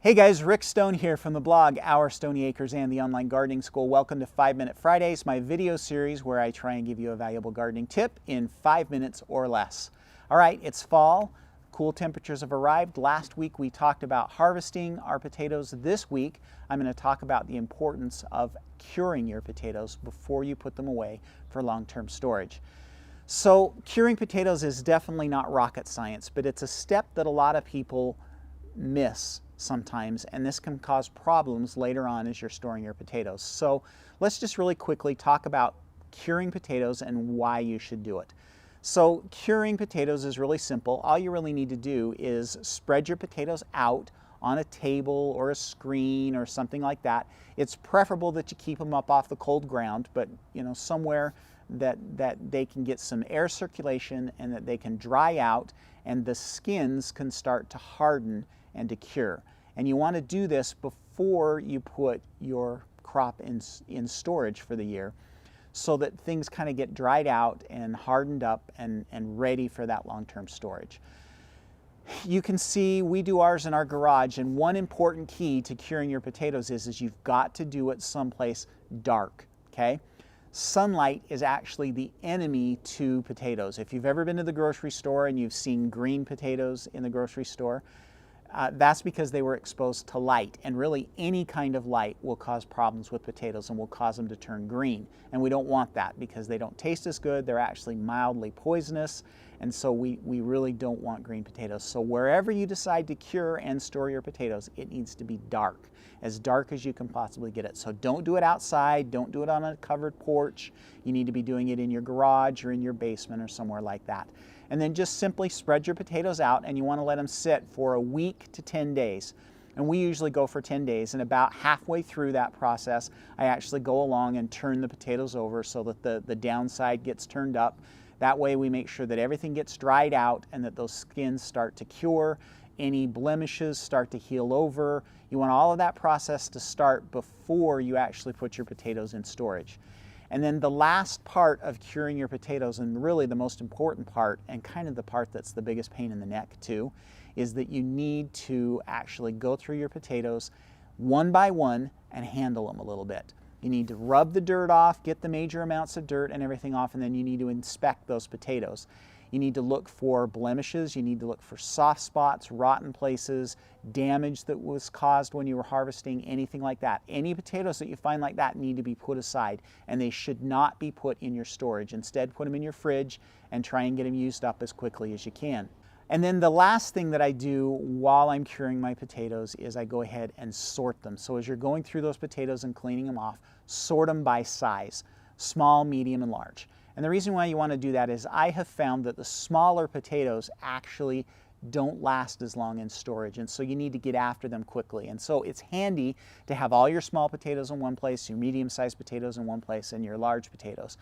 Hey guys, Rick Stone here from the blog Our Stoney Acres and the online gardening school. Welcome to 5 Minute Fridays, my video series where I try and give you a valuable gardening tip in 5 minutes or less. All right, it's fall. Cool temperatures have arrived. Last week we talked about harvesting our potatoes. This week I'm going to talk about the importance of curing your potatoes before you put them away for long-term storage. So curing potatoes is definitely not rocket science, but it's a step that a lot of people miss sometimes, and this can cause problems later on as you're storing your potatoes. So let's just really quickly talk about curing potatoes and why you should do it. So curing potatoes is really simple. All you really need to do is spread your potatoes out on a table or a screen or something like that. It's preferable that you keep them up off the cold ground, but somewhere that they can get some air circulation and that they can dry out and the skins can start to harden and to cure. And you want to do this before you put your crop in storage for the year, so that things kind of get dried out and hardened up and ready for that long-term storage. You can see we do ours in our garage, and one important key to curing your potatoes is you've got to do it someplace dark, okay? Sunlight is actually the enemy to potatoes. If you've ever been to the grocery store and you've seen green potatoes in the grocery store, that's because they were exposed to light, and really any kind of light will cause problems with potatoes and will cause them to turn green, and we don't want that because they don't taste as good. They're actually mildly poisonous, and so we really don't want green potatoes. So wherever you decide to cure and store your potatoes, it needs to be dark as you can possibly get it. So don't do it outside, don't do it on a covered porch. You need to be doing it in your garage or in your basement or somewhere like that. And then just simply spread your potatoes out, and you want to let them sit for a week to 10 days. And we usually go for 10 days, and about halfway through that process, I actually go along and turn the potatoes over so that the downside gets turned up. That way we make sure that everything gets dried out and that those skins start to cure, any blemishes start to heal over. You want all of that process to start before you actually put your potatoes in storage. And then the last part of curing your potatoes, and really the most important part, and kind of the part that's the biggest pain in the neck too, is that you need to actually go through your potatoes one by one and handle them a little bit. You need to rub the dirt off, get the major amounts of dirt and everything off, and then you need to inspect those potatoes. You need to look for blemishes, you need to look for soft spots, rotten places, damage that was caused when you were harvesting, anything like that. Any potatoes that you find like that need to be put aside, and they should not be put in your storage. Instead, put them in your fridge and try and get them used up as quickly as you can. And then the last thing that I do while I'm curing my potatoes is I go ahead and sort them. So as you're going through those potatoes and cleaning them off, sort them by size, small, medium, and large. And the reason why you want to do that is I have found that the smaller potatoes actually don't last as long in storage, and so you need to get after them quickly. And so it's handy to have all your small potatoes in one place, your medium-sized potatoes in one place, and your large potatoes.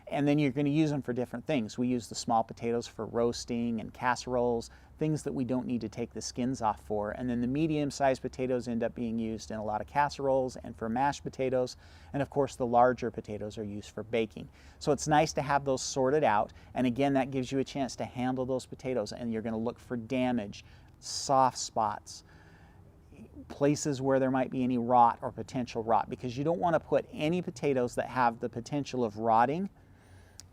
And then you're going to use them for different things. We use the small potatoes for roasting and casseroles, things that we don't need to take the skins off for. And then the medium-sized potatoes end up being used in a lot of casseroles and for mashed potatoes. And of course, the larger potatoes are used for baking. So it's nice to have those sorted out. And again, that gives you a chance to handle those potatoes, and you're going to look for damage, soft spots, places where there might be any rot or potential rot, because you don't want to put any potatoes that have the potential of rotting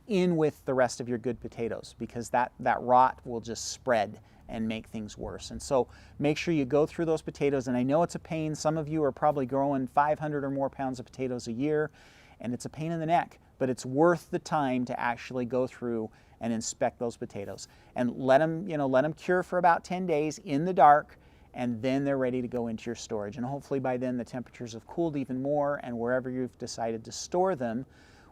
in with the rest of your good potatoes, because that rot will just spread and make things worse. And so make sure you go through those potatoes. And I know it's a pain. Some of you are probably growing 500 or more pounds of potatoes a year, and it's a pain in the neck, but it's worth the time to actually go through and inspect those potatoes and let them cure for about 10 days in the dark, and then they're ready to go into your storage. And hopefully by then the temperatures have cooled even more, and wherever you've decided to store them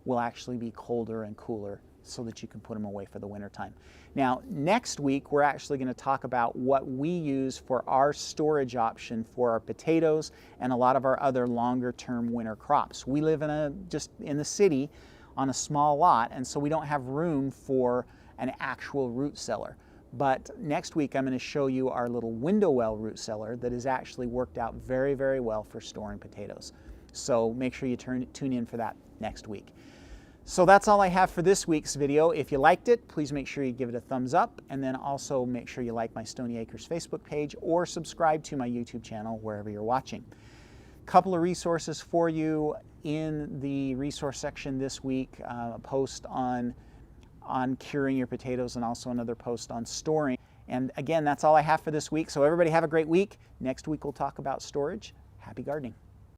will actually be colder and cooler so that you can put them away for the winter time. Now, next week, we're actually going to talk about what we use for our storage option for our potatoes and a lot of our other longer-term winter crops. We live just in the city on a small lot, and so we don't have room for an actual root cellar. But next week, I'm going to show you our little window well root cellar that has actually worked out very, very well for storing potatoes. So make sure you tune in for that next week. So that's all I have for this week's video. If you liked it, please make sure you give it a thumbs up, and then also make sure you like my Stoney Acres Facebook page or subscribe to my YouTube channel wherever you're watching. Couple of resources for you in the resource section this week, a post on curing your potatoes and also another post on storing. And again, that's all I have for this week. So everybody have a great week. Next week we'll talk about storage. Happy gardening.